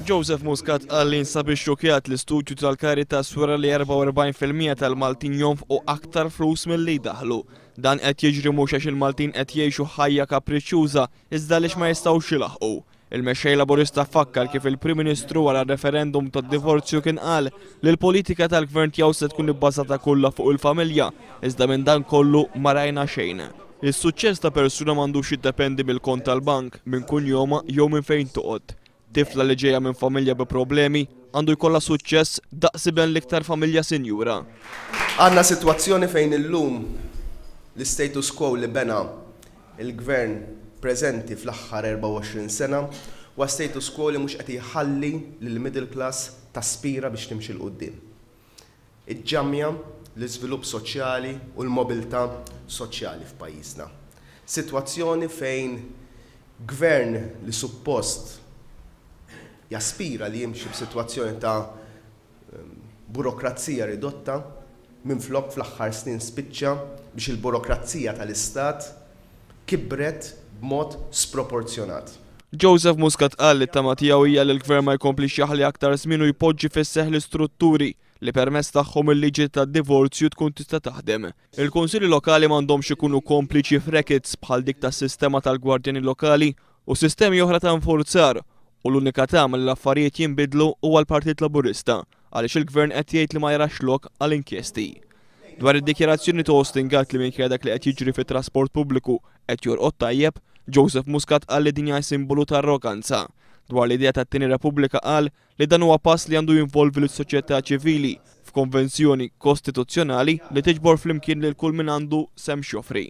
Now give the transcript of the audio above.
Joseph Muscat qal li nsab ix-xokjat l-istudju tal-Caritas wara li 44% tal-Maltin jonfqu aktar flus milli jdaħħlu. Dan qed jiġri mhux għax il-Maltin qed jgħixu ħajja kapriċċjuża iżda għaliex ma jistgħux jilaħqu. Il-mexxej Laburista fakkar kif il-Prim Ministru wara referendum tad-divorzju kien qal li l-politika tal-Gvern tiegħu se tkun ibbażata kollha fuq il-familja, iżda minn dan kollu ma rajna xejn. Is-suċċess ta' persuna m'għandux jiddependi mill-kont tal-bank, minn kunjoma jew minn fejn toqgħod. Tifla li ġejja minn familja bi problemi għandu jkollha suċċess daqsiben l-iktar familja sinjura. Għandna sitwazzjoni fejn illum l-status quo li bena il-gvern preżenti fl-aħħar 24 sena huwa status quo li mhux qed jħalli lill-middle class taspira biex timxi l quddiem. Iġġammja l-iżvilupp soċjali u l-mobilta soċjali f'pajjiżna. Sitwazzjoni fejn gvern li suppost jaspira li jimxi b'sitwazzjoni ta' burokrazija ridotta minflok fl-aħħar snin spiċċa biex il-burokrazija tal-istat kibret b'mod sproporzjonat. Joseph Muscat qal li t-tama tiegħu hija li l-gvern ma jkomplix jaħli aktar żmien u jpoġġi fis-seħħ l-istrutturi li permezz tagħhom il-liġi tad-divorzju tkun tista' taħdem. Il-kunsilli lokali m'għandhomx ikunu kompliċi f'reckets bħal dik tas-sistema tal-gwardjani lokali u sistemi oħra ta' nfurzar. U l-unika tagħmel li l-affarijiet jinbidlu huwa l-Partit Laburista għaliex il-gvern qed jgħid li ma jarax lok għal inkjesti. Dwar id-dikjarazzjoni ta' Ostingat li minkejja dak li qed jiġri fit-trasport pubbliku qed jorqod tajjeb, Joseph Muscat qal li din hija simbolu ta' arroganza. Dwar l-idea tat-Tieni Repubblika qal li dan huwa pass li għandu jinvolvi lis-soċjetà ċivili f'konvenzjoni kostituzzjonali li tiġbor flimkien lil kull min għandu sem xofri.